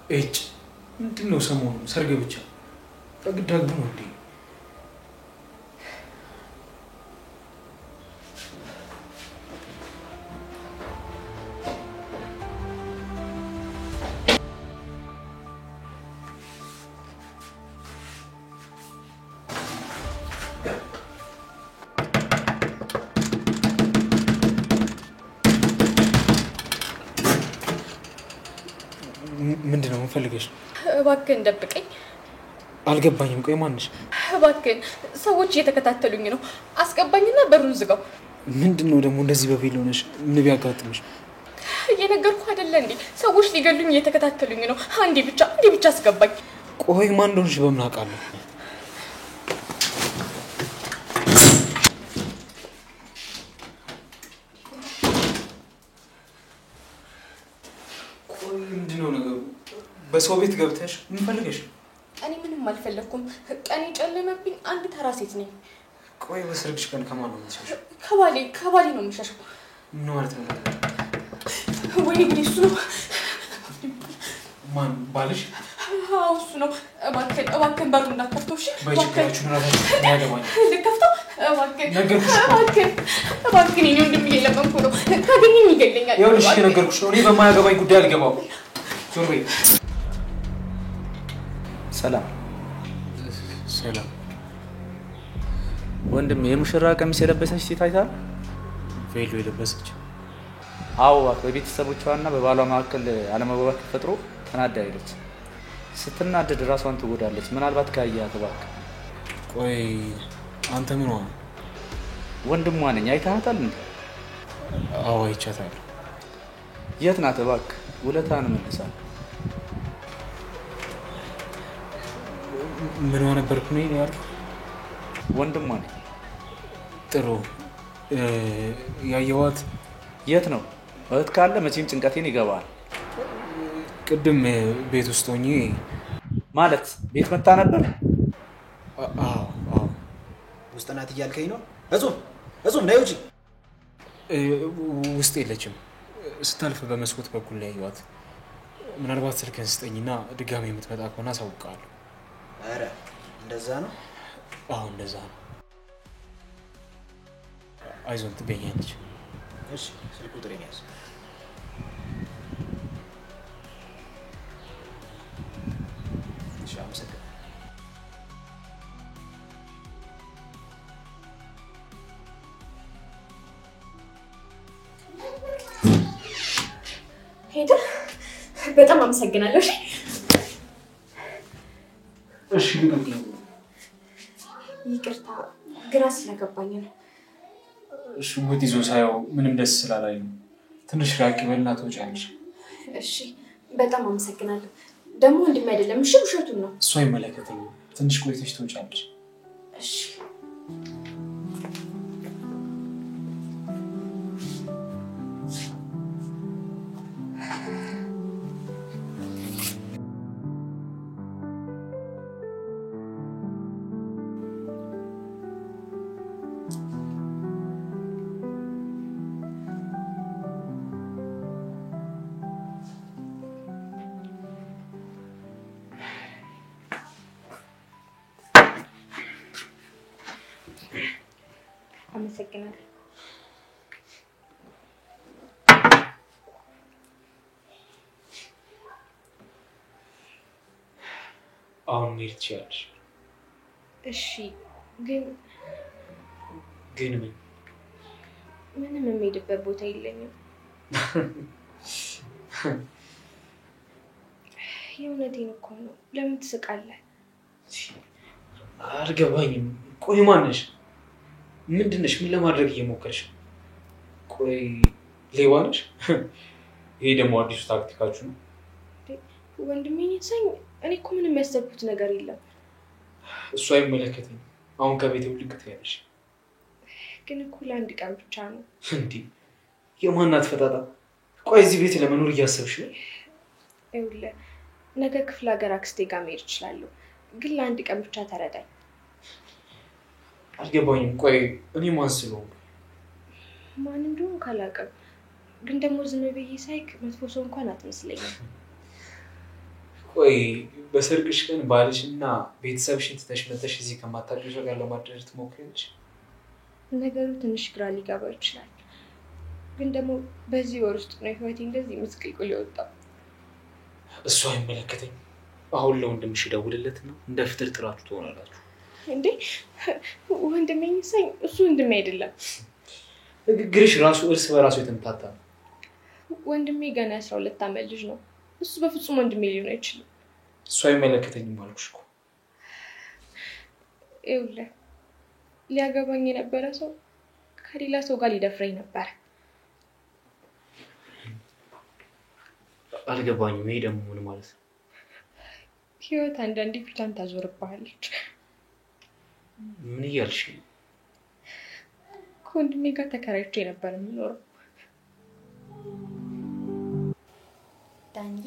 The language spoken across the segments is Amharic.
እጭ ምንድነው ሰሞኑ ሰርግ ብቻ ተግዳግ ነው እንዴ? ምንድነው ፈልገሽ? እባክህ እንደብቀኝ። አልገባኝም። ቆይ ማንሽ? እባክህ ሰዎች እየተከታተሉኝ ነው። አስገባኝና በሩን ዝጋው። ምንድነው ደግሞ እንደዚህ በቤል ሆነሽ ምን ቢያጋጥምሽ? እየነገርኩ አይደለ እንዴ? ሰዎች ሊገሉኝ እየተከታተሉኝ ነው። አንዴ ብቻ አስገባኝ። ቆይ ማን እንደሆነሽ በምን አውቃለሁ? ቆይ ምንድነው ነገሩ? በሰው ቤት ገብተሽ ምን ፈልገሽ? እኔ ምንም አልፈለኩም። ቀኔ ጨለመብኝ። አንድ ተራ ሴት ነኝ። ቆይ በሰርግሽ ቀን ከማን ነው የምትሸሽው? ከባሌ ነው የምሸሸው። ምን ማለት ነው? ወይኔ ግን እሱ ነው። ማን ባልሽ? አዎ እሱ ነው። እባክህን በሩን እንዳትከፍተው እሺ? በችግራችሁ ነው ያገባኝ። ልከፍተው? ነገርኩሽ። እባክህን እኔ ወንድምዬ ለመንኩ ነው። ካገኘኝ ይገለኛል። ይኸውልሽ ነገርኩሽ ነው። እኔ በማያገባኝ ጉዳይ አልገባም። ዞር በይ። ሰላም ወንድም የሙሽራ ቀሚስ የለበሰች ሴት አይታል? ቬሎ የለበሰች? አዎ በቤተሰቦቿና በባሏ መካከል አለመግባባት ተፈጥሮ ተናዳ ሄደች። ስትናደድ ራሷን ትጎዳለች። ምናልባት ካያት እባክህ። ቆይ አንተ ምን ሆነ? ወንድሟ ነኝ። አይታታል እንዴ? አዎ አይቻታለሁ። የት ናት እባክህ? ውለታን መልሳለሁ። ምን ሆነ ነበርኩ ነው ያልኩት? ወንድሟ ነኝ። ጥሩ ያየዋት የት ነው? እህት ካለ መቼም ጭንቀቴን ይገባል። ቅድም ቤት ውስጥ ሆኜ ማለት ቤት መጣ ነበር? አዎ ውስጥ ናት እያልከኝ ነው? እጹም ነይ ውጪ። ውስጥ የለችም። ስታልፍ በመስኮት በኩል ላይ ያየዋት። ምናልባት ስልክህን ስጠኝና ድጋሜ የምትመጣ ከሆነ አሳውቅሃለሁ። ኧረ እንደዛ ነው? አዎ እንደዛ ነው። አይዞን ትገኛለች። እሺ ስልክ ቁጥሬን ያዝ። እሺ አመሰግናለሁ። ሄደ። በጣም አመሰግናለሁ። እሺ ይቅርታ ግራ ስለገባኝ ነው። ሽጉጥ ይዞ ሳይው ምንም ደስ ስላላየኝ ትንሽ ራቅ በልና ትወጫለሽ። እሺ በጣም አመሰግናለሁ። ደግሞ ወንድሜ አይደለም። እሺ ውሸቱን ነው። እሱ አይመለከተኝም። ትንሽ ቆይተሽ ትወጫለሽ። እሺ አመሰግናለሁ። አሁን መሄድ ትችያለሽ። እሺ ግን ምንም የምሄድበት ቦታ የለኝም። የእውነቴን እኮ ነው። ለምን ትስቃለህ? አልገባኝም። ቆይ ማነሽ? ምንድነሽ? ምን ለማድረግ እየሞከርሽ? ቆይ ሌባ ነሽ? ይሄ ደግሞ አዲሱ ታክቲካችሁ ነው። ወንድሜ ነኝ። እኔ እኮ ምንም ያሰብኩት ነገር የለም። እሱ አይመለከተኝም። አሁን ከቤት ውልቅ ትያለሽ። ግን እኮ ለአንድ ቀን ብቻ ነው። እንዴ የማናት ፈጣጣ? ቆይ እዚህ ቤት ለመኖር እያሰብሽ ነው? ይኸውልህ ነገ ክፍለ ሀገር አክስቴ ጋር መሄድ እችላለሁ። ግን ለአንድ ቀን ብቻ ተረዳኝ። አልገባኝም። ቆይ እኔ ማን ስለሆንኩ? ማን እንደሆነ ካላውቅም ግን ደግሞ ዝም ብዬ ሳይክ መጥፎ ሰው እንኳን አትመስለኝም። ቆይ በሰርግሽ ቀን ባልሽና ቤተሰብሽን ትተሽ መተሽ እዚህ ከማታውቂው ሰው ጋር ለማድረግ ትሞክሪያለሽ? ነገሩ ትንሽ ግራ ሊገባ ይችላል፣ ግን ደግሞ በዚህ ወር ውስጥ ነው ህይወቴ እንደዚህ ምስቅልቅል የወጣው። እሱ አይመለከተኝ። አሁን ለወንድምሽ ደውልለትና እንደ ፍጥር ጥራችሁ ትሆናላችሁ። እንዴ ወንድሜ ሳይ እሱ ወንድሜ አይደለም። ንግግርሽ ራሱ እርስ በራሱ የተምታታ ነው። ወንድሜ ገና 12 ዓመት ልጅ ነው። እሱ በፍጹም ወንድሜ ሊሆን አይችልም። እሱ አይመለከተኝም አልኩሽ እኮ። ይኸውልህ ሊያገባኝ የነበረ ሰው ከሌላ ሰው ጋር ሊደፍረኝ ነበር። አልገባኝም። ይሄ ደግሞ ምን ማለት ነው? ህይወት አንዳንዴ ፊቷን ታዞርብሃለች። ምን እያልሽ ነው? ከወንድሜ ጋር ተከራይቼ ነበር የምኖረው። ዳንዬ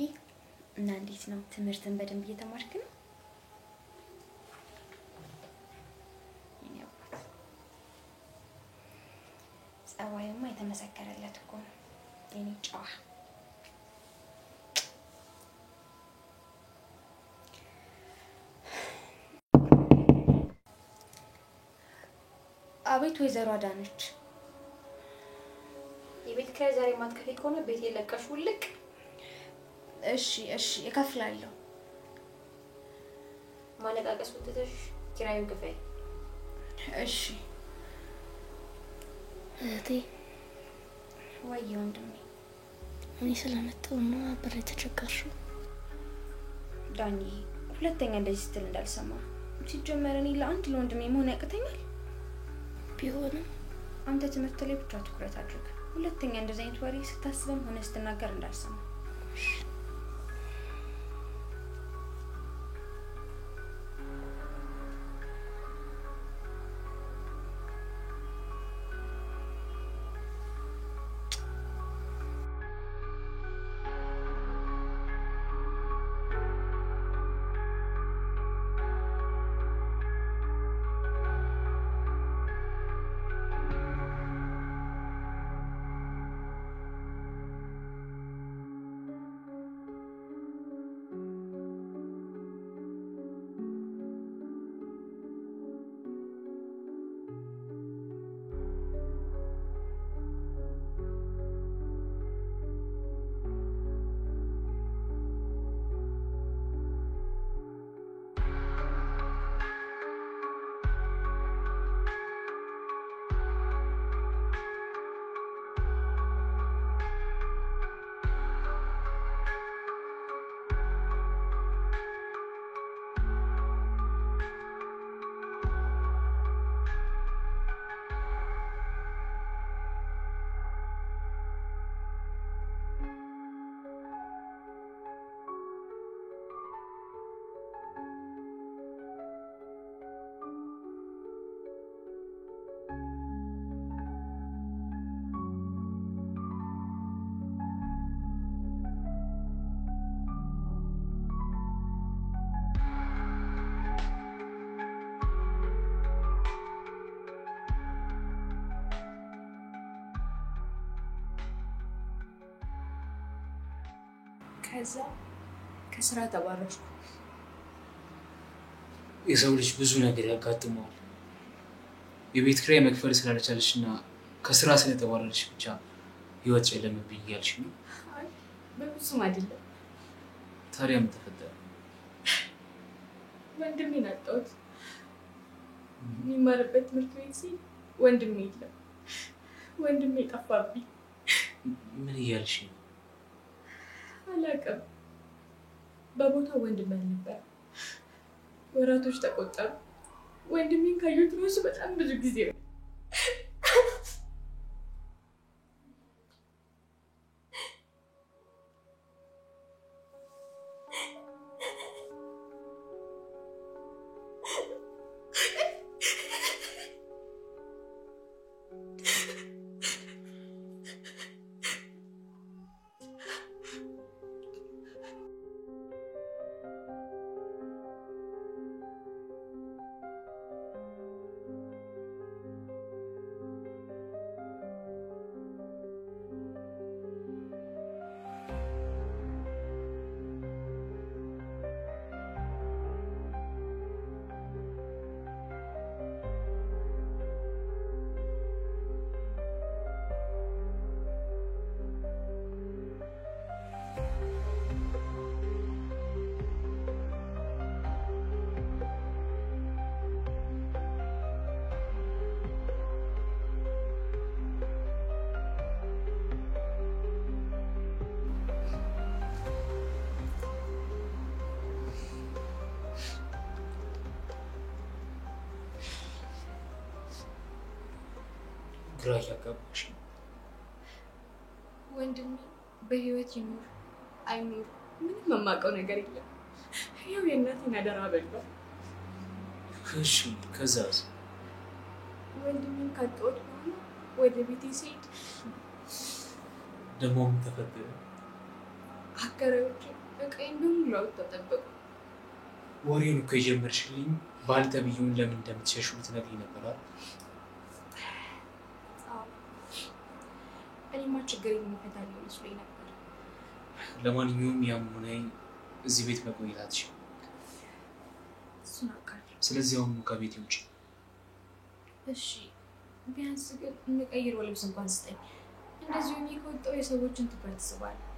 እና እንዴት ነው ትምህርትን በደንብ እየተማርክ ነው? ጸባዩማ የተመሰከረለት እኮ ነው የኔ ጨዋ። አቤት ወይዘሮ አዳነች፣ የቤት ኪራይ ዛሬ ማትከፍይ ከሆነ ቤት የለቀሽ ውልቅ። እሺ እከፍላለሁ። ማለቃቀስ ወጥተሽ ኪራዩን ክፈይ። እሺ እህቴ። ወይ ወንድሜ፣ እኔ ስለመጣሁ ነው አብሬ የተቸገርሽው። ዳኒ ሁለተኛ እንደዚህ ስትል እንዳልሰማ። ሲጀመር እኔ ለወንድሜ መሆን ያቅተኛል። ቢሆንም አንተ ትምህርት ላይ ብቻ ትኩረት አድርግ። ሁለተኛ እንደዚህ አይነት ወሬ ስታስበም ሆነ ስትናገር እንዳልሰማ። ከዛ ከስራ ተባረርኩ። የሰው ልጅ ብዙ ነገር ያጋጥመዋል። የቤት ኪራይ መክፈል ስላልቻለሽና ከስራ ስለተባረርሽ ብቻ ህይወት ጨለመብኝ እያልሽ ነው? አይ በፍጹም አይደለም። ታዲያ ምን ተፈጠረ? ወንድሜን አጣሁት። የሚማርበት ትምህርት ቤት ሲል ወንድሜ የለም። ወንድሜ ጠፋብኝ። ምን እያልሽ ነው? አላውቅም። በቦታው ወንድሜ ነበር። ወራቶች ተቆጠሩ። ወንድሜን ካየሁት ራሱ በጣም ብዙ ጊዜ ነው። ግራ እያጋባሽ ነው። ወንድሜ በህይወት ይኖር አይኖር ምንም የማውቀው ነገር የለም። ያው የእናቴን አደራ በላው። እሺ ከዛስ? ወንድሜን ካጣሁት በኋላ ወደ ቤቴ ስሄድ ደግሞ ምን ተፈጠረ? አከራዮቼ እቃዬን በሙሉ አውጥተው ጠበቁ። ወሬውን እኮ የጀመርሽልኝ ባልተብዬውን ለምን እንደምትሸሽው ልትነግሪኝ ነበር አይደል? እኔማ ችግር የሚፈታልኝ መስሎኝ ነበር። ለማንኛውም ያም ሆነ እዚህ ቤት መቆየት አትችይም። እሱን አውቃለሁ። ስለዚህ አሁን ከቤት ውጪ። እሺ ቢያንስ ግን የምቀይረው ልብስ እንኳን ስጠኝ። እንደዚሁ ከወጣሁ የሰዎችን ትኩረት ስባለሁ።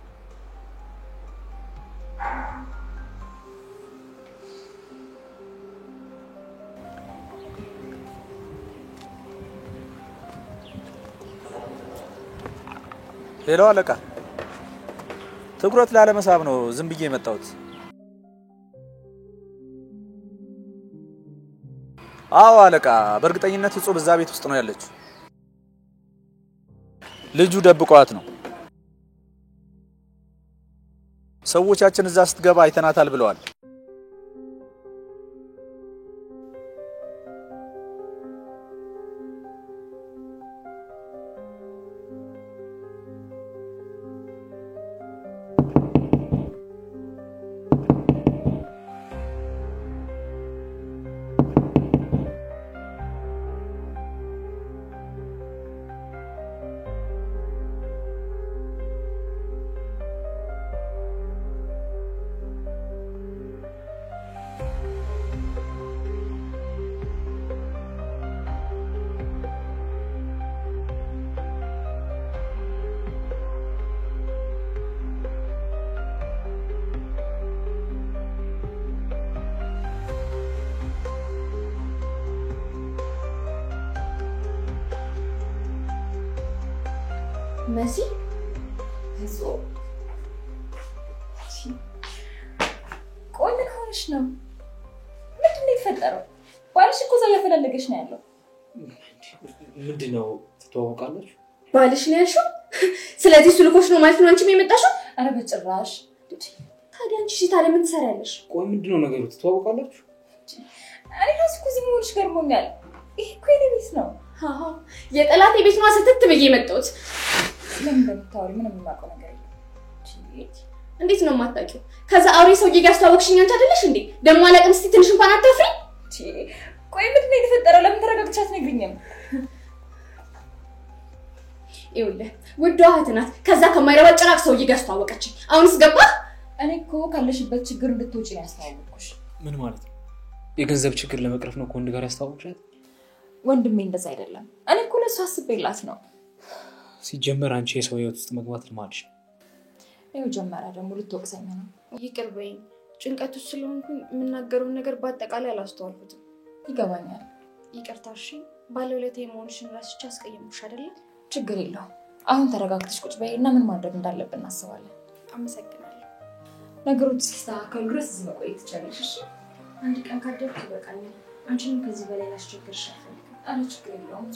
ሄሎ አለቃ፣ ትኩረት ላለመሳብ ነው ዝም ብዬ የመጣሁት። አዎ አለቃ፣ በእርግጠኝነት እጹብ እዛ ቤት ውስጥ ነው ያለችው። ልጁ ደብቋት ነው። ሰዎቻችን እዛ ስትገባ አይተናታል ብለዋል። መሲ እሱ ቆይ ምን ሆነሽ ነው? ምንድን ነው የተፈጠረው? ባልሽ እኮ እዛ እያፈላለገሽ ነው ያለው። ምንድነው? ትተዋወቃላችሁ? ባልሽ ነው ያልሽው? ስለዚህ እሱ ልኮሽ ነው ማለት ነው አንቺም የመጣሽው? ኧረ በጭራሽ። ታዲያ አንቺ ታዲያ ምን ትሰሪያለሽ? ቆይ ምንድነው ነገሩ? ትተዋወቃላችሁ? እኔ ራሱ እኮ እዚህ መሆንሽ ገርሞኛል። ይሄ እኮ የኔ ቤት ነው። አሃ የጠላቴ ቤት ነው ስትት ብዬ የመጣሁት። ለምን እንደምታወሪ ምንም የማውቀው ነገር የለም። እንዴት ነው የማታውቂው? ከዛ አውሬ ሰውዬ ጋር አስተዋወቅሽኝ አንቺ አይደለሽ እንዴ? ደሞ አላውቅም። እስቲ ትንሽ እንኳን አታፍሪ? ቆይ ምንድን ነው የተፈጠረው? ለምን ተረጋግቻ አትነግሪኝም? ይኸውልህ ውዷ እህት ናት። ከዛ ከማይረባ ጭራቅ ሰውዬ ጋር አስተዋወቀችኝ። አሁንስ ገባህ? እኔ እኮ ካለሽበት ችግር እንድትወጪ ነው ያስተዋወቅኩሽ። ምን ማለት ነው? የገንዘብ ችግር ለመቅረፍ ነው ከወንድ ጋር ያስተዋወቅሻት? ወንድሜ እንደዛ አይደለም። እኔ እኮ ለእሱ አስቤላት ነው። ሲጀመር አንቺ የሰው ህይወት ውስጥ መግባት ልማድሽ ነው። ይኸው ጀመረ ደግሞ ልትወቅሰኝ ነው። ይቅር በይኝ። ጭንቀት ውስጥ ስለሆንኩኝ የምናገረውን ነገር በአጠቃላይ አላስተዋልኩትም። ይገባኛል። ይቅርታ እሺ። ባለውለታዬ መሆንሽን ረስቼ አስቀየምኩሽ አይደለ? ችግር የለውም። አሁን ተረጋግተሽ ቁጭ በይ እና ምን ማድረግ እንዳለብን እናስባለን። አመሰግናለሁ። ነገሮች ሲስተካከሉ ድረስ እዚህ መቆየት ትችላለሽ። እሺ አንድ ቀን ካደርኩ ይበቃኛል። አንቺንም ከዚህ በላይ ላስቸግርሽ አልፈልግም። ኧረ ችግር የለውም።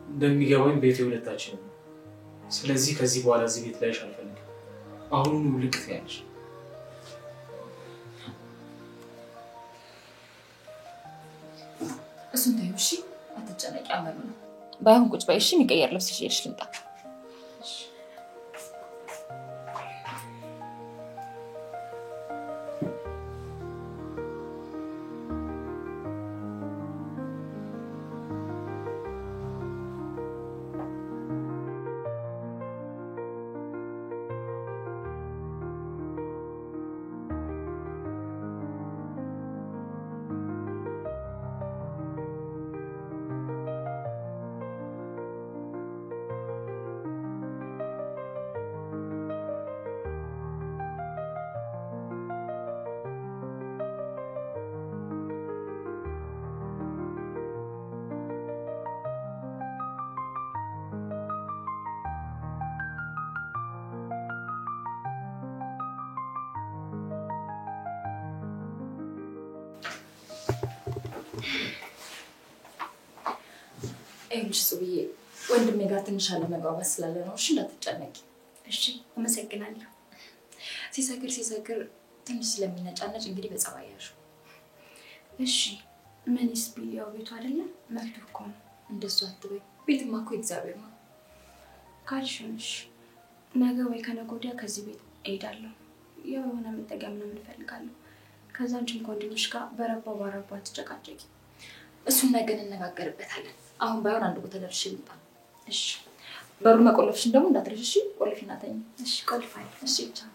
እንደሚገባኝ ቤት የሁለታችን ነው። ስለዚህ ከዚህ በኋላ እዚህ ቤት ላይሽ አልፈልግም። አሁኑኑ ልቅ ትያለሽ። እሱን ተይው እሺ። አትጨነቂ፣ አመሉ ነው። ባይሆን ቁጭ በይ እሺ። የሚቀየር ልብስ ይዤልሽ ልምጣ። ይኸውልሽ ጽብዬ ወንድሜ ጋር ትንሽ አለመግባባት ስላለ ነው። እሺ እንዳትጨነቂ። እሺ አመሰግናለሁ። ሲሰክር ትንሽ ስለሚነጫነጭ እንግዲህ በጸባይ ያዥው። እሺ ምንስ ቢያው ቤቱ አይደለም መብቱ እኮ ነው። እንደሱ አትበይ። ቤትማ እኮ እግዚአብሔር ነው። ካልሽንሽ ነገ ወይ ከነገ ወዲያ ከዚህ ቤት እሄዳለሁ። የሆነ መጠጊያ ምናምን እፈልጋለሁ። ከዛ አንቺም ከወንድምሽ ጋር በረባ ትጨቃጨቂ። እሱን ነገ እንነጋገርበታለን። አሁን ባይሆን አንድ ቦታ ደርሼ ልምጣ። እሺ በሩን መቆለፍሽን ደግሞ እንዳትረሺ። እሺ ቆልፊና ተኝ። እሺ ቆልፋለሁ። እሺ ቻው።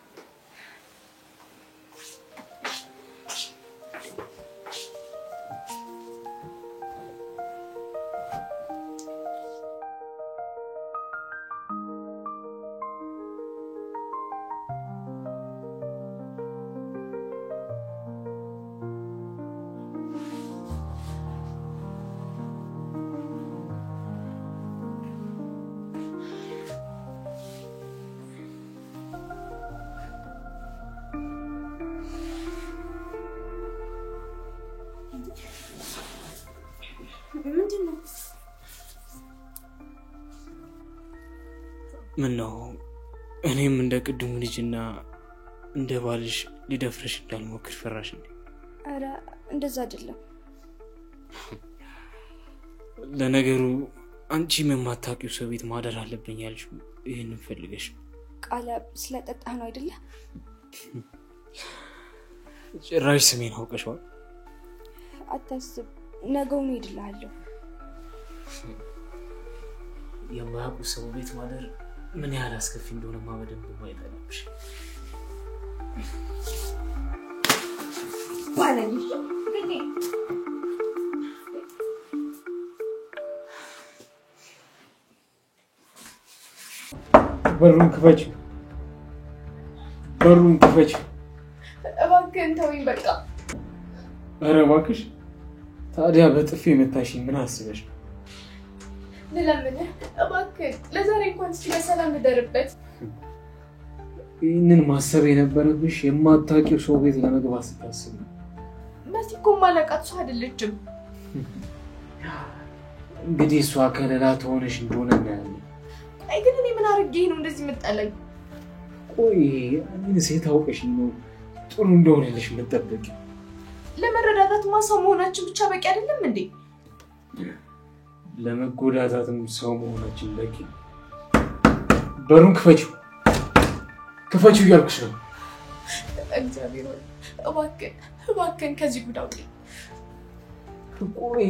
ምንድነው? ምን ነው እኔም እንደ ቅድሙ ልጅና እንደ ባልሽ ሊደፍረሽ እንዳልሞክር ፈራሽ እንዴ? አረ እንደዛ አይደለም። ለነገሩ አንቺ የማታውቂው ሰው ቤት ማደር አለብኝ ያልሽው ይሄንን ፈልገሽ ቃለ ስለጠጣህ ነው አይደለ? ጭራሽ ስሜን አውቀሽዋል። አታስብ፣ ነገውን ሄድልሃለሁ። የማያውቁ ሰው ቤት ማደር ምን ያህል አስከፊ እንደሆነ በደንብ ማየት አለብሽ። ባለኝ በሩን ክፈች። እባክህን ተወኝ በቃ። ኧረ እባክሽ ታዲያ በጥፊ መታሽኝ ምን አስበሽ? ልለምንህ እባክህን ለዛሬ እንኳን እስኪ በሰላም እንደርበት። ይህንን ማሰብ የነበረብሽ የማታውቂው ሰው ቤት ለመግባት ስታስቢ። መሲ እኮ ማለቃት ሰው አይደለችም። እንግዲህ እሷ ከሌላ ትሆነሽ እንደሆነ እናያለን። አይ ግን እኔ ምን አድርጌ ነው እንደዚህ የምጠላኝ? ቆይ እኔን ሴት አውቀሽኝ ነው ጥሩ እንደሆነልሽ የምትጠብቂ? ለመረዳዳት ሰው መሆናችን ብቻ በቂ አይደለም እንዴ? ለመጎዳታትም ሰው መሆናችን በቂ። በሩን ክፈችው እያልኩሽ ነው። እግዚአብሔር ሆይ እባክህን ከዚህ ጉድ አውጪኝ። ቆይ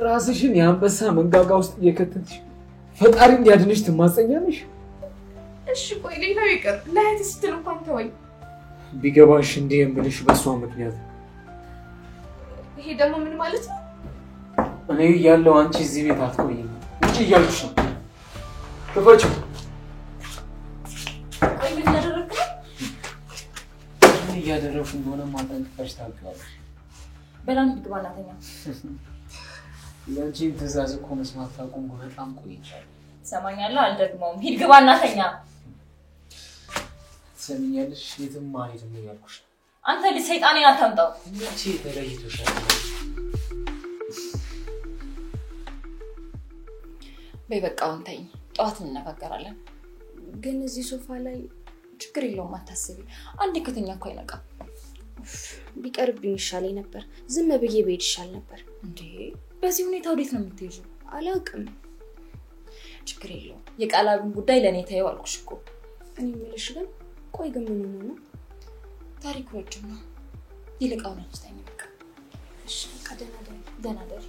ራስሽን የአንበሳ መንጋጋ ውስጥ እየከተትሽ ፈጣሪ እንዲያድንሽ ትማጸኛለሽ? እሺ ቆይ ሌላው ይቅር፣ ለእህትህ ስትል እንኳን ተወኝ። ቢገባሽ እንዲህ የምልሽ በሷ ምክንያት። ይሄ ደግሞ ምን ማለት ነው? እኔ ያለው አንቺ እዚህ ቤት አትቆይም እንጂ እያልኩሽ ነው። ክፈችው። ቆይ ምን ያደረግክ? ምን እያደረግሽ እንደሆነ ማጠንቀቅሽ ታውቂያለሽ። በላን ግባና ተኛ። ያንቺን ትዕዛዝ እኮ መስማት ታቆምኩ በጣም ቆይቻለሁ። ሰማኛለሁ፣ አልደግመውም። ሂድ ግባና ተኛ። ሰሚኛለሽ? የትም አልሄድም እያልኩሽ። አንተ ልጅ ሰይጣኔን አታምጣው። መቼ ተለይቶሻል? በይ በቃ አሁን ተኝ፣ ጠዋት እንነጋገራለን። ግን እዚህ ሶፋ ላይ ችግር የለውም አታስቢ። አንዴ ከተኛ እኮ አይነቃም። ቢቀርብኝ ይሻለኝ ነበር። ዝም ብዬ ብሄድ ይሻል ነበር። እንዴ በዚህ ሁኔታ ወዴት ነው የምትሄጂው? አላውቅም። ችግር የለውም። የቃላብን ጉዳይ ለኔ ተይው አልኩሽ እኮ። እኔ የምልሽ ግን ቆይ ግን ምን ሆነ ነው? ታሪኩ ረጅም ነው። ይልቃው ነው ስታኝ በቃ። እሺ ደህና ደሪ።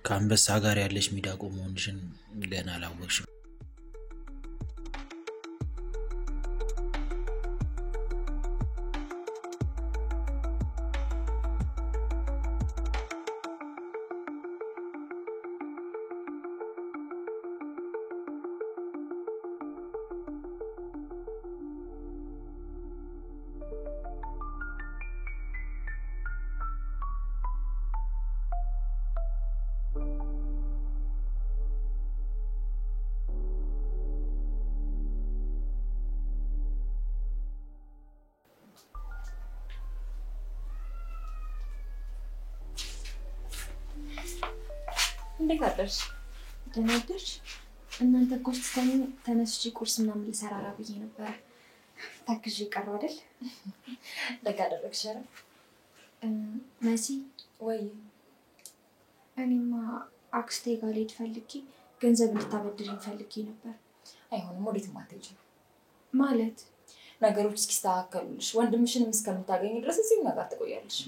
ከአንበሳ ጋር ያለሽ ሚዳቆ መሆንሽን ገና አላወቅሽም። እንዴት አደርሽ? ደህና አደርሽ? እናንተ እኮ ስትተኙ ተነስቼ ቁርስ ምናምን ልሰራራ ብዬ ነበር። ታክዤ ቀረሁ አይደል? ደግ አደረግሽ። ኧረ መሲ ወይ እኔማ አክስቴ ጋር ልሄድ ፈልጌ ገንዘብ እንድታበድረኝ ፈልጌ ነበር። አይሆንም፣ ወዴትም አትሄጂም። ማለት ነገሮች እስኪስተካከሉልሽ ወንድምሽንም እስከምታገኝ ድረስ እዚህም ጋር ትቆያለሽ።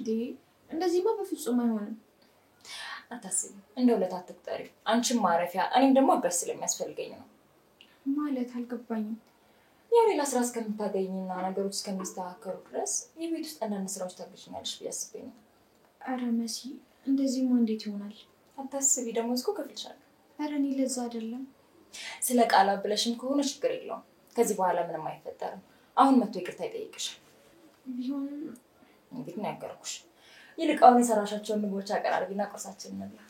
እንደዚህማ በፍጹም አይሆንም። አታስቢ፣ እንደው ለታ አትቁጠሪ። አንቺም ማረፊያ እኔም ደግሞ አጋሽ ስለሚያስፈልገኝ ነው። ማለት አልገባኝም። ያው ሌላ ስራ እስከምታገኝና ነገሮች እስከሚስተካከሉ ድረስ የቤት ውስጥ አንዳንድ ስራዎች ታገዥኛለሽ ብዬ አስቤ ነው። ኧረ መሲ እንደዚህማ እንዴት ይሆናል? አታስቢ፣ ደግሞ እስኮ ከፍልሻለሁ። ኧረ እኔ ለዛ አይደለም። ስለ ቃል ብለሽም ከሆነ ችግር የለውም። ከዚህ በኋላ ምንም አይፈጠርም። አሁን መጥቶ ይቅርታ ይጠይቅሻል። ቢሆንም እንግዲህ ነው ያገርኩሽ። ይልቅ አሁን የሰራሻቸውን ምግቦች አቀራርቢና ቁርሳችንን እንብላ።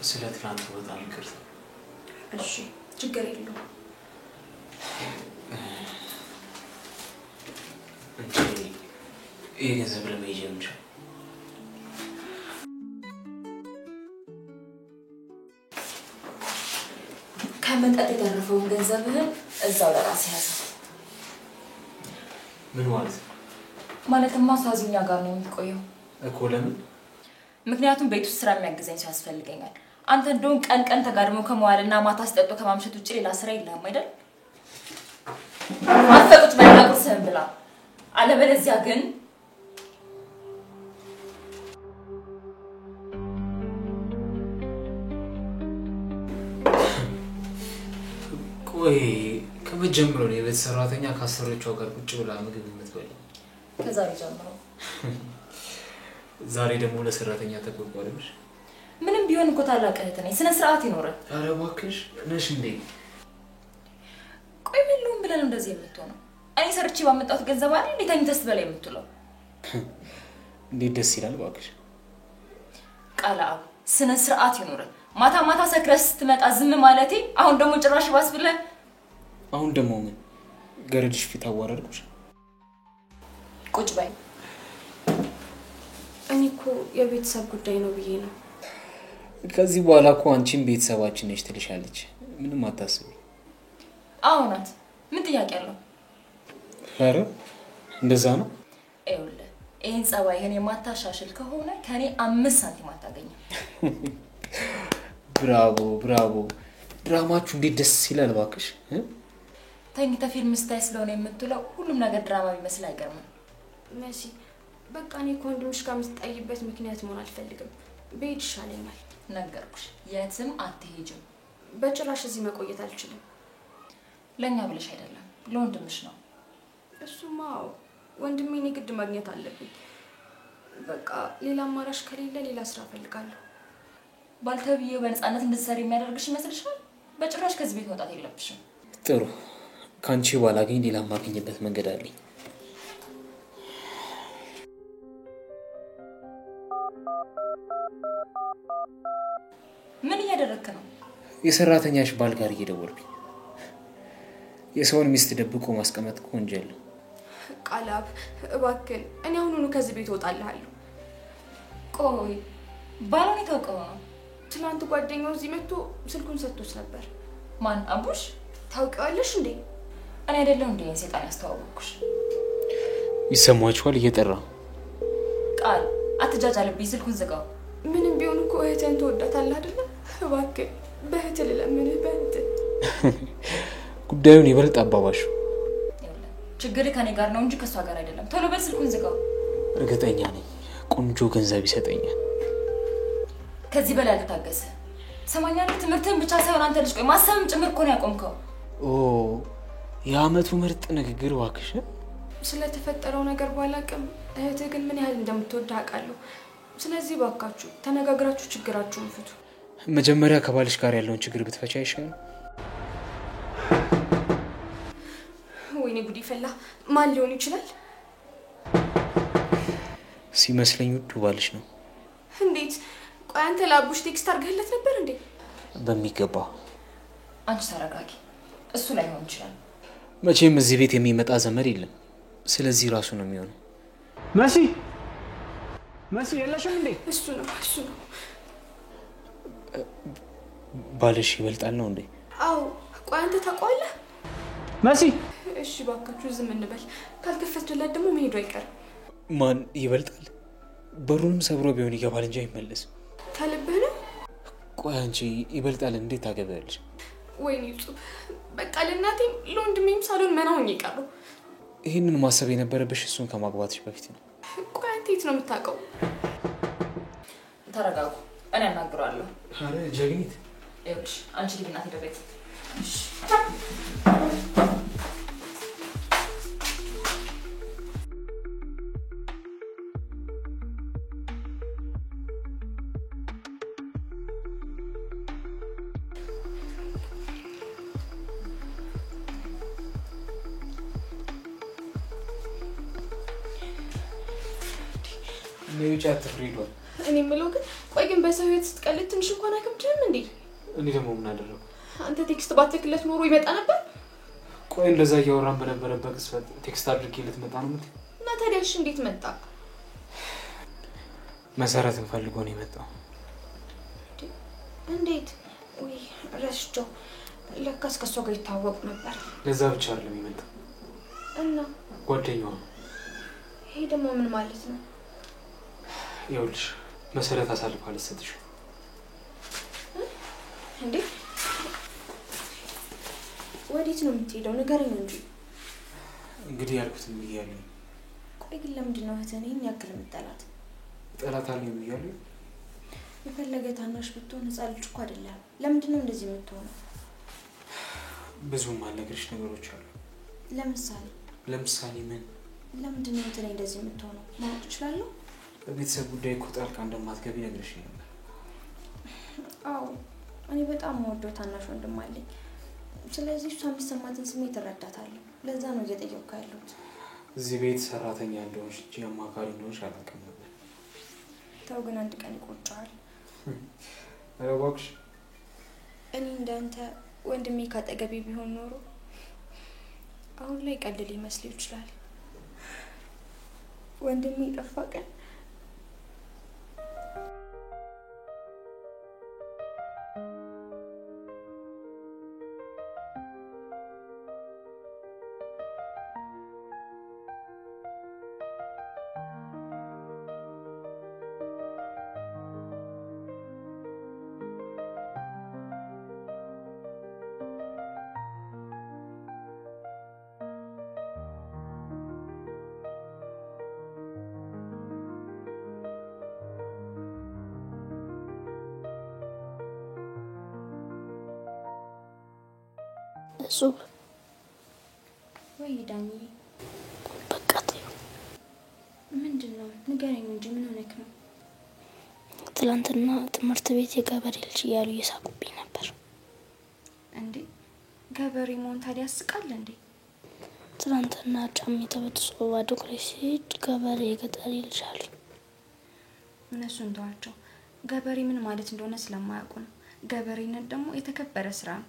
ስለ ትናንት በጣም ይቅርታ። እሺ ችግር የለውም። እንጂ ይሄ ገንዘብ ለመሄጃ እንጂ ከመጠጥ የተረፈውን ገንዘብህን እዛው ለራስህ ያዘው። ምን ማለት ነው? ማለትማ ሳዚኛ ጋር ነው የምትቆየው እኮ። ለምን? ምክንያቱም ቤት ውስጥ ስራ የሚያግዘኝ ሰው ያስፈልገኛል። አንተ እንደውም ቀን ቀን ተጋድሞ ከመዋልና ማታ አስጠጥቶ ከማምሸት ውጭ ሌላ ስራ የለህም አይደል? አፈቁት በላ ቁርስህን ብላ። አለበለዚያ ግን ቆይ ከመጀመሩ ነው የቤት ሰራተኛ ከአሰሪዎቿ ጋር ቁጭ ብላ ምግብ የምትበላው? ከዛሬ ጀምሮ። ዛሬ ደግሞ ለሰራተኛ ተቆርቋሪሽ? ምንም ቢሆን እኮ ታላቅ እህት ነኝ። ስነ ስርዓት ይኖር። ኧረ እባክሽ ነሽ እንዴ? ቆይ ምን ልሁን ብለን እንደዚህ የምትሆነው? እኔ ሰርቼ ባመጣሁት ገንዘብ አይደል እንዴ ተኝተስ በላይ የምትለው? እንዴት ደስ ይላል እባክሽ። ቃላው ስነ ስርዓት ይኖር። ማታ ማታ ሰክረስ ስትመጣ ዝም ማለቴ አሁን ደግሞ ጭራሽ ባስ ብለህ። አሁን ደግሞ ምን ገረድሽ ፊት አዋረድኩሽ? ቁጭ በይ። እኔ እኮ የቤተሰብ ጉዳይ ነው ብዬ ነው። ከዚህ በኋላ እኮ አንቺም ቤተሰባችን ነሽ ትልሻለች። ምንም አታስቢ። አዎ ናት። ምን ጥያቄ አለው? ኧረ እንደዛ ነው። ይኸውልህ ይሄን ጸባይህን የማታሻሽል ከሆነ ከኔ 5 ሳንቲም አታገኝም። ብራቮ ብራቮ። ድራማችሁ እንዴት ደስ ይላል እባክሽ። ተኝተህ ፊልም ስታይ ስለሆነ የምትለው ሁሉም ነገር ድራማ ቢመስል አይገርምም። መሲ በቃ እኔ ከወንድምሽ ጋር የምትጣይበት ምክንያት መሆን አልፈልግም። ብሄድ ይሻለኛል። ነገርኩሽ፣ የትም አትሄጂም። በጭራሽ እዚህ መቆየት አልችልም። ለኛ ብለሽ አይደለም ለወንድምሽ ነው። እሱማ ወንድሜን የግድ ማግኘት አለብኝ። በቃ ሌላ አማራጭ ከሌለ ሌላ ስራ ፈልጋለሁ። ባልተብዬው በነፃነት እንድትሰሪ የሚያደርግሽ ይመስልሻል? በጭራሽ ከዚህ ቤት መውጣት የለብሽም። ጥሩ፣ ካንቺ ባላገኝ ሌላ ማግኘበት መንገድ አለኝ። ምን እያደረክ ነው? የሰራተኛሽ ባል ጋር እየደወልኩኝ። የሰውን ሚስት ደብቆ ማስቀመጥ ወንጀል ነው። ቃላብ እባክህ እኔ አሁኑኑ ከዚህ ቤት እወጣልሃለሁ። ቆይ ባሎን የታውቀው ነው? ትናንት ጓደኛው እዚህ መጥቶ ስልኩን ሰጥቶት ነበር። ማን? አቡሽ? ታውቂዋለሽ እንዴ? እኔ አይደለሁ እንዴ ሰይጣን ያስተዋወቅኩሽ? ይሰማችኋል? እየጠራ ቃል አትጃጃልብኝ፣ ስልኩን ዝጋው። ምንም ቢሆን እኮ እህትህን ትወዳታለህ አይደለ? እባክህ በእህትህ ልለምንህ በእህትህ። ጉዳዩን ይበልጥ አባባሹ። ችግር ከኔ ጋር ነው እንጂ ከሷ ጋር አይደለም። ቶሎ በል ስልኩን ዝጋው። እርግጠኛ ነኝ ቆንጆ ገንዘብ ይሰጠኛል። ከዚህ በላይ አልታገሰ። ሰማኛለህ? ትምህርትህን ብቻ ሳይሆን አንተ ልጅ ቆይ ማሰብም ጭምር እኮ ነው ያቆምከው። የአመቱ ምርጥ ንግግር እባክሽ። ስለተፈጠረው ነገር ባላውቅም እህትህ ግን ምን ያህል እንደምትወድህ አውቃለሁ። ስለዚህ እባካችሁ ተነጋግራችሁ ችግራችሁን ፍቱ። መጀመሪያ ከባልሽ ጋር ያለውን ችግር ብትፈቻ ይሻላል። ወይኔ ጉዲ ፈላ። ማን ሊሆን ይችላል? ሲመስለኝ ውዱ ባልሽ ነው። እንዴት? ቆይ አንተ ለአቡሽ ቴክስት አድርገህለት ነበር እንዴ? በሚገባ። አንቺ ተረጋጊ። እሱ ላይ ሆን ይችላል። መቼም እዚህ ቤት የሚመጣ ዘመድ የለም። ስለዚህ ራሱ ነው የሚሆነው። መሲ የለሽም እንዴ? እሱ ነው። ባልሽ ይበልጣል ነው እንዴ? አዎ። ቆይ አንተ ታውቀዋለህ? መሲ እሺ ባካችሁ ዝም እንበል። ካልከፈቱለት ደግሞ መሄዱ አይቀርም። ማን ይበልጣል? በሩንም ሰብሮ ቢሆን ይገባል እንጂ አይመለስም። ከልብህ ነው? ቆይ አንቺ ይበልጣል እንዴት ታገቢያለሽ? ወይኔ ጹብ። በቃ ለእናቴም ለወንድሜም ሳሎን መናውኝ ይቀሩ። ይህንን ማሰብ የነበረብሽ እሱን ከማግባትሽ በፊት ነው። ቆይ አንተ የት ነው የምታውቀው? ተረጋጉ፣ እኔ አናግረዋለሁ። አረ ጀግኒት። ይኸውልሽ አንቺ ልጅ እናት ደቤት። እሺ ነውጫ ተፍሪዷል። እኔ የምለው ግን ቆይ ግን በሰው ህይወት ስትቀልድ ትንሽ እንኳን አይከብድም እንዴ? እኔ ደግሞ ምን አደረኩ? አንተ ቴክስት ባትልክለት ኖሮ ይመጣ ነበር? ቆይ እንደዛ እያወራን በነበረበት ቅጽበት ቴክስት አድርጌለት መጣ ነው የምትይው? እና ታዲያ እሺ እንዴት መጣ? መሰረትን ፈልጎ ነው የመጣው። እንዴት? ወይ ረስቸው። ለካስ ከሷ ጋር ይታወቁ ነበር። ለዛ ብቻ አይደለም የመጣው እና ጓደኛው ነው። ይሄ ደግሞ ምን ማለት ነው? ይኸውልሽ መሰረት አሳልፋ ልትሰጥሽ እንዴ? ወዴት ነው የምትሄደው? ንገረኝ እንጂ። እንግዲህ ያልኩትን ብያለሁ። ቆይ ግን ለምንድን ነው እህትህን ይህን ያክል የምትጠላት? ጠላታለሁ ብያለሁ። የፈለገ ታናሽ ብትሆን ህፃን ልጅ እኮ አይደለም። ለምንድን ነው እንደዚህ የምትሆነው? ብዙም አልነግርሽ ነገሮች አሉ። ለምሳሌ ምን? ለምንድን ነው እህትህን እንደዚህ የምትሆነው? ማወቅ እችላለሁ? በቤተሰብ ጉዳይ እኮ ጣልቃ እንደማትገቢ ነግሬሽ ነበር። አዎ እኔ በጣም የምወደው ታናሽ ወንድም አለኝ። ስለዚህ እሷ የሚሰማትን ስሜት እረዳታለሁ። ለዛ ነው እየጠየቅኩ ያለሁት። እዚህ ቤት ሰራተኛ እንደሆንሽ እንጂ አማካሪ እንደሆንሽ አላውቅም ነበር። ተው ግን አንድ ቀን ይቆጫል። ኧረ እባክሽ። እኔ እንዳንተ ወንድሜ ካጠገቤ ቢሆን ኖሮ አሁን ላይ ቀልድ ሊመስል ይችላል። ወንድሜ ጠፋ ቀን እሱብ ወይ ዳኒ በቃ ተይው። ምንድነው? ንገረኝ እንጂ ምን ሆነክ ነው? ትላንትና ትምህርት ቤት የገበሬ ልጅ እያሉ እየሳቁብኝ ነበር። እንዴ ገበሬ መሆን ታዲያ ያስቃል እንዴ? ትላንትና ጫሜ ተበጥሶ ባዶ እግሬ ስሄድ ገበሬ የገጠሬ ልጅ አሉኝ። እነሱን ተዋቸው። ገበሬ ምን ማለት እንደሆነ ስለማያውቁ ነው። ገበሬነት ደግሞ የተከበረ ስራ ነው።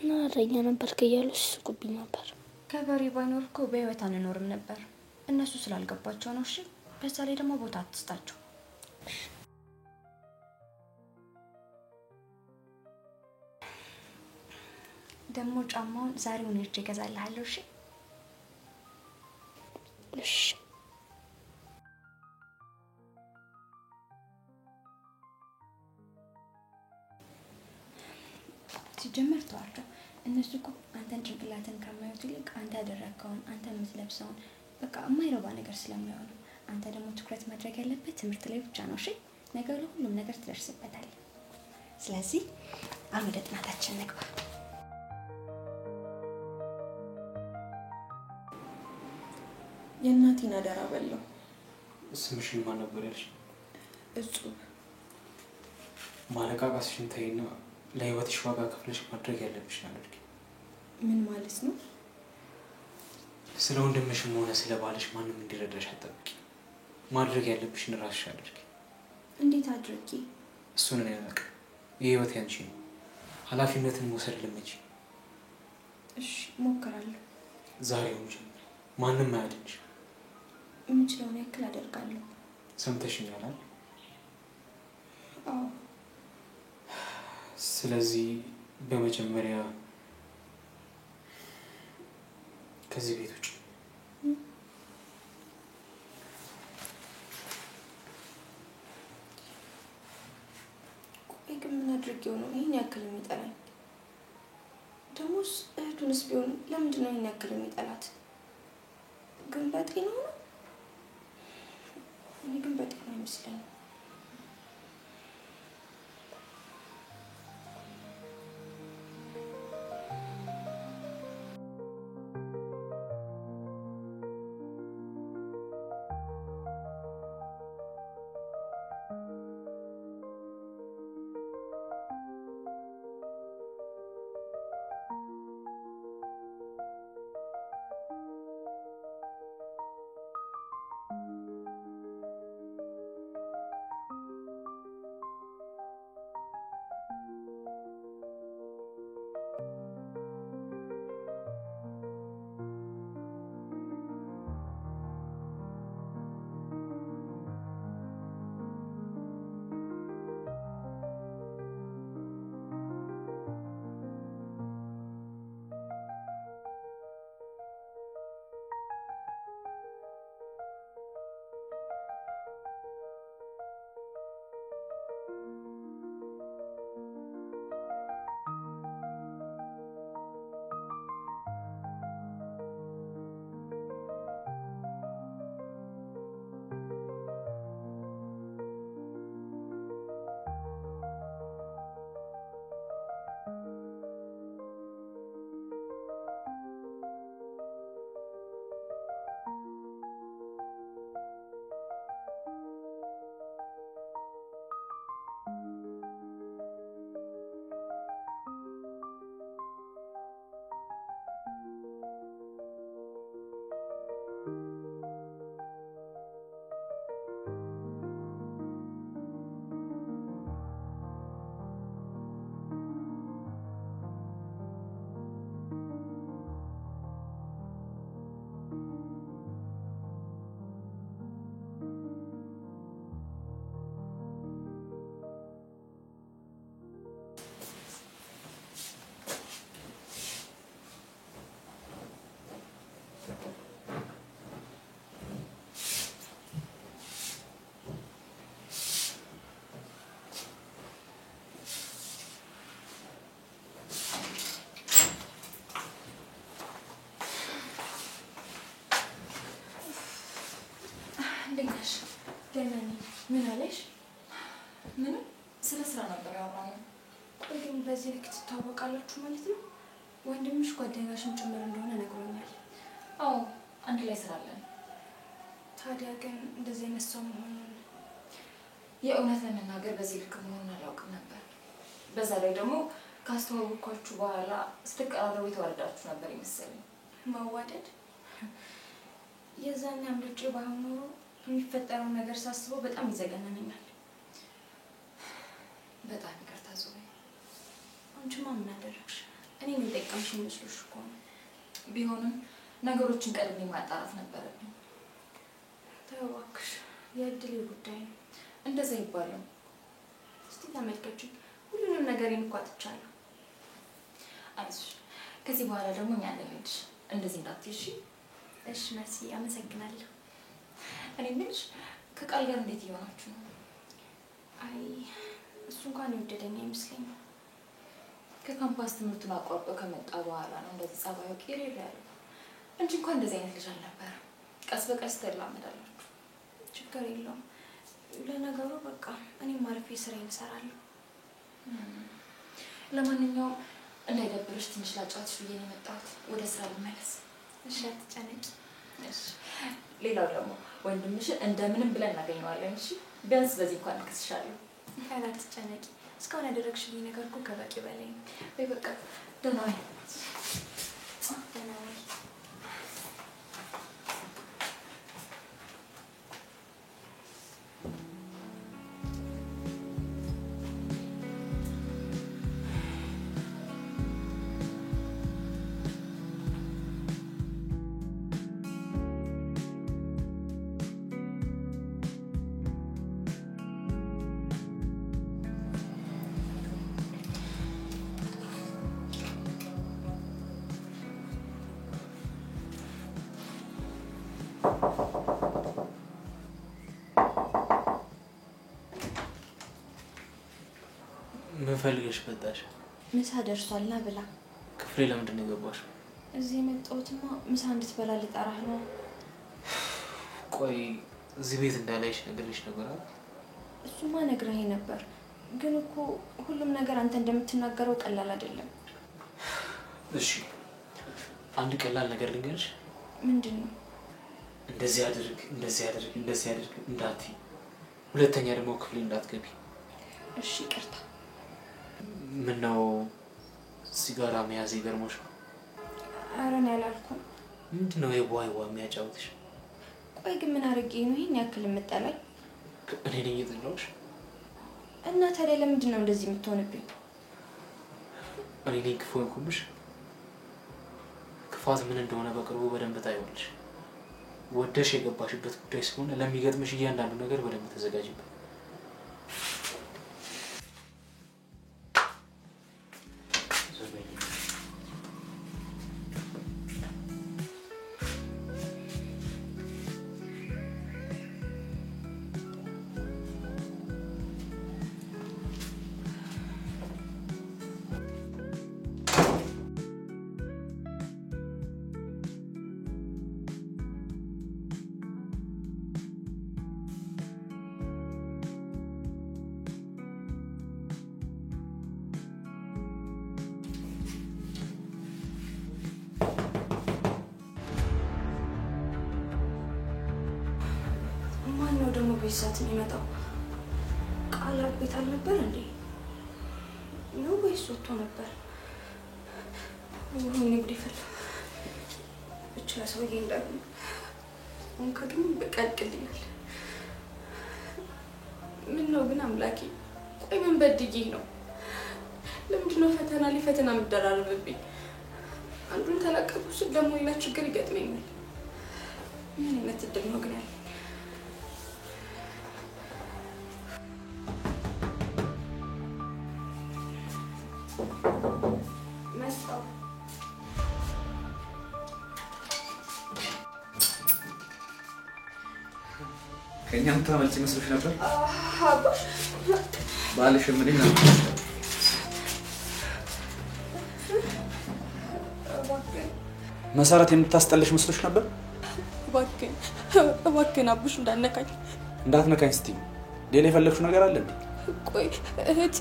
እና እረኛ ነበርክ እያሉ ሲስቁብኝ ነበር። ከበሬ ባይኖር እኮ በህይወት አንኖርም ነበር። እነሱ ስላልገባቸው ነው። እሺ በዛ ላይ ደግሞ ቦታ አትስጣቸው። ደግሞ ጫማውን ዛሬውን ሄጄ እገዛልሃለሁ። እሺ እሺ ሲጀመር ተዋቸው። እነሱ እኮ አንተን ጭንቅላትን ከማዩት ይልቅ አንተ ያደረግከውን አንተ የምትለብሰውን በቃ የማይረባ ነገር ስለማይሆኑ፣ አንተ ደግሞ ትኩረት ማድረግ ያለበት ትምህርት ላይ ብቻ ነው። እሺ ነገ ለሁሉም ነገር ትደርስበታለህ። ስለዚህ አሁን ወደ ጥናታችን እንግባ። የእናቴን አደራ በለው። ስምሽን ማን ነበር ያልሽ? እጹብ። ማለቃቀስሽን ተይና ለህይወትሽ ዋጋ ከፍለሽ ማድረግ ያለብሽ አድርጊ። ምን ማለት ነው? ስለ ወንድምሽም ሆነ ስለ ባልሽ ማንም እንዲረዳሽ አትጠብቂ። ማድረግ ያለብሽን ራስሽ አድርጊ። እንዴት አድርጊ? እሱን እኔ አላውቅም። የህይወት ያንቺ ነው። ኃላፊነትን መውሰድ ልመጂ። እሺ እሞክራለሁ። ዛሬውን ጀምሪ። ማንም አያድንሽ። የምችለውን ያክል አደርጋለሁ። ሰምተሽኛል አይደል? አዎ። ስለዚህ በመጀመሪያ ከዚህ ቤት ውጭ። ቆይ ግን ምን አድርጌው ነው ይህን ያክል የሚጠላኝ? ደሞስ እህቱንስ ቢሆን ለምንድን ነው ይህን ያክል የሚጠላት? ግን በጤና ነው? እኔ ግን በጤና አይመስለኝም። እንዴት ነሽ? ደህና ነኝ። ምን አለሽ? ምንም ስለ ስራ ነበር ያወራነው። ቆይ ግን በዚህ ልክ ትታወቃላችሁ ማለት ነው? ወንድምሽ ጓደኛሽን ጭምር እንደሆነ ነግሮኛል። አዎ አንድ ላይ ስራ አለን። ታዲያ ግን እንደዚህ አይነት ሰው መሆኑን የእውነት ለመናገር በዚህ ልክ መሆኑን አላውቅም ነበር። በዛ ላይ ደግሞ ካስተዋወቅኳችሁ በኋላ ስትቀራረቡ የተዋረዳችሁ ነበር ይመስለኝ። ማዋደድ የዛኔ አምልጬ ባይሆን ኖሮ የሚፈጠረውን ነገር ሳስበው በጣም ይዘገነነኛል። በጣም ይቅርታ ዞሬ። አንቺማ ምን አደረግሽ? እኔ ምን ጠይቀምሽ መስሎሽ እኮ ነው። ቢሆንም ነገሮችን ቀድሜ ማጣራት ነበረብኝ። ተው እባክሽ፣ የእድል ጉዳይ ነው። እንደዛ ይባላል። እስቲ ተመልከቺ፣ ሁሉንም ነገሬን እኮ አጥቻለሁ። አይዞሽ፣ ከዚህ በኋላ ደግሞ እኛ እንሄድሽ እንደዚህ እንዳትይሽ። እሺ መሲ፣ አመሰግናለሁ። እኔ ምንሽ ከቃል ጋር እንዴት እየሆናችሁ ነው? አይ እሱ እንኳን የወደደኝ አይመስለኝም። ከካምፓስ ትምህርቱን አቋርጦ ከመጣ በኋላ ነው እንደዚህ ጸባዩ ቅይር ያለው እንጂ እንኳን እንደዚህ አይነት ልጅ አልነበረም። ቀስ በቀስ ትላመዳላችሁ። ችግር የለውም። ለነገሩ በቃ እኔም አርፌ ስራዬን እሰራለሁ። ለማንኛውም እንዳይደብርሽ ትንሽ ላጫውትሽ ብዬ ነው የመጣሁት። ወደ ስራ ልመለስ። እሺ አትጨነቂ። እሺ ሌላው ደግሞ ወንድምሽን እንደምንም ብለን እናገኘዋለን። እሺ ቢያንስ በዚህ እንኳን እንክስሻለሁ። ኧረ አትጨነቂ። እስካሁን ያደረግሽልኝ ነገር እኮ ከበቂ በላይ ነው። ወይ በቃ ደህና ዋይ። ደህና ዋይ። ምን ፈልገሽ መጣሽ? ምሳ ደርሷልና ብላ። ክፍሌ ለምንድን ነው የገባሽ? እዚህ የመጣሁትማ ምሳ እንድትበላ ልጠራህ ነው። ቆይ እዚህ ቤት እንዳላይሽ ነገርሽ ነበር አይደል? እሱማ ነግረኸኝ ነበር፣ ግን እኮ ሁሉም ነገር አንተ እንደምትናገረው ቀላል አይደለም። እሺ አንድ ቀላል ነገር ልንገርሽ። ምንድነው? እንደዚህ አድርግ እንዳትይ፣ ሁለተኛ ደግሞ ክፍሌ እንዳትገቢ። እሺ ይቅርታ። ምን ነው ሲጋራ መያዝ ይገርሞሽ? ኧረ እኔ አላልኩም። ምንድነው የቧይዋ የሚያጫውትሽ? ቆይ ግን ምን አድርጌ ነው ይሄን ያክል የምጠላኝ? እኔ ነኝ የጠላሁሽ? እና ታዲያ ለምንድን ነው እንደዚህ የምትሆንብኝ? እኔ ነኝ ክፉ የሆንኩብሽ? ክፋት ምን እንደሆነ በቅርቡ በደንብ ታይዋለሽ። ወደሽ የገባሽበት ጉዳይ ስለሆነ ለሚገጥምሽ እያንዳንዱ ነገር በደንብ ተዘጋጅበት። ማነው ደግሞ በሰዓት የሚመጣው? ቃል ቤት አልነበር እንዴ? ነው ወይስ ወጥቶ ነበር? ወይኔ ጉድ ይፈላ። ብቻ ሰውዬ እንዳሉ እንከዱም በቀልቅልኛል። ምን ነው ግን አምላኬ? ቆይ ምን በድጌ ነው? ለምንድን ነው ፈተና ሊፈተና የምደራረብብኝ? አንዱን ተላቀቁ ስል ደግሞ ሌላ ችግር ይገጥመኛል። ምን አይነት እድል ነው ግን ያለ? ከኛም ታመልጭ መስሎሽ ነበር? አባሽ ባልሽ ምን ነው? መሰረት የምታስጠልሽ መስሎሽ ነበር? እባክህን አቡሽ እንዳነካኝ። እንዳትነካኝ እስቲ። ሌላ የፈለግሽው ነገር አለ እንዴ? ቆይ እህት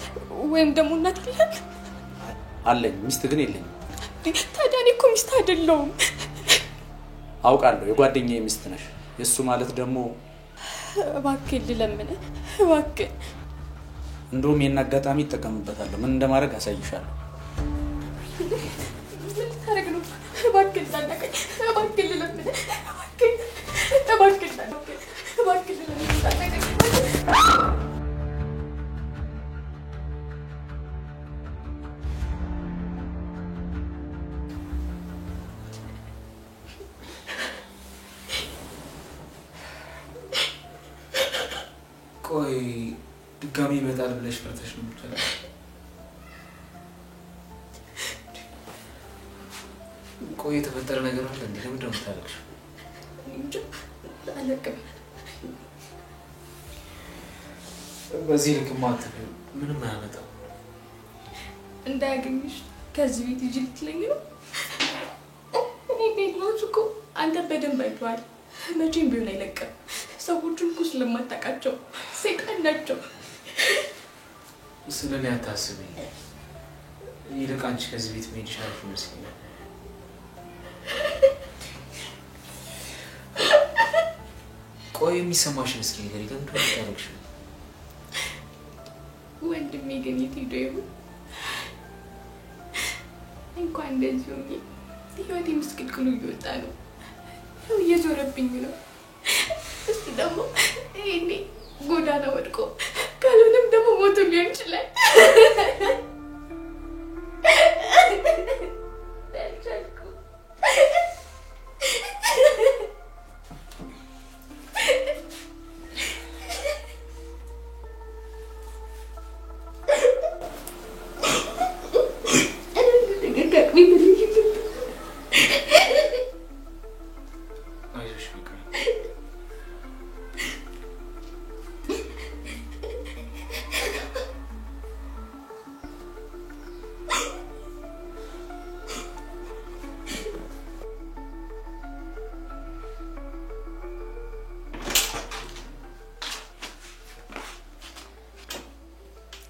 ወይም ደግሞ እናት ይላል? አለኝ፣ ሚስት ግን የለኝም። ታዲያ እኔ እኮ ሚስት አይደለሁም። አውቃለሁ፣ የጓደኛዬ ሚስት ነሽ። የሱ ማለት ደግሞ እባክህን ልለምንህ፣ እባክህ። እንደውም የና አጋጣሚ እጠቀምበታለሁ። ምን እንደማድረግ አሳይሻለሁ። ምን ታረግ ነው? እባክህን እንዳነካኝ፣ እባክህን ልለምንህ፣ እባክህን እንዳነካኝ፣ እባክህን ልለምንህ እንዳነካኝ። ቆይ ድጋሚ ይመጣል ብለሽ ፈርተሽ ነው የምትለው? ቆይ የተፈጠረ ነገር አለ እንዴ? ለምን ደሞ ታለቅሽ? እንጂ አለቅም። በዚህ ልክ ማጥፍ ምንም አያመጣም። እንዳያገኝሽ ከዚህ ቤት ይጅ ልትለኝ ነው? እኔ ቤት ነው እኮ አንተ በደንብ አይቷል። መቼም ቢሆን አይለቅም። ሰዎቹን እኮ ስለማታውቃቸው ሰይጣን ናቸው። ስለኔ አታስቢ። ይልቅ አንቺ ከዚህ ቤት መሄድ ይሻላል ይመስለኛል። ቆይ የሚሰማሽን እስኪ ንገሪኝ። ለምን ታለቅሽ? ወንድሜ ግን የት ሄዶ ይሆን? እንኳን እንደዚህ ሆኜ ህይወቴ ምስቅልቅሉ እየወጣ ነው። እየዞረብኝ ነው። እስቲ ደግሞ ይሄኔ ጎዳና ወድቆ ካልሆነም ደግሞ ሞቶ ሊሆን ይችላል።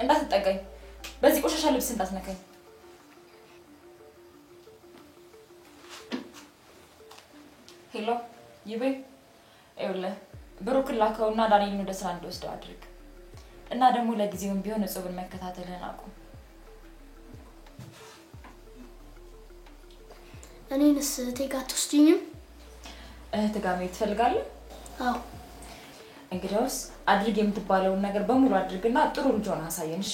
እንዳትጠጋኝ። በዚህ ቆሻሻ ልብስ እንዳትነካኝ። ሄሎ ይቤ ይኸውልህ ብሩክን ላከውና ዳንኤልን ወደ ስራ እንዲወስደው አድርግ እና ደግሞ ለጊዜውም ቢሆን እጹብን መከታተልን አቁም። እኔንስ እቴጋ አትወስጂኝም? እህት ጋር መሄድ ትፈልጋለህ? አዎ። እንግዲያውስ አድርግ የምትባለውን ነገር በሙሉ አድርግና ጥሩ ልጅ ሆነህ አሳየን። እሺ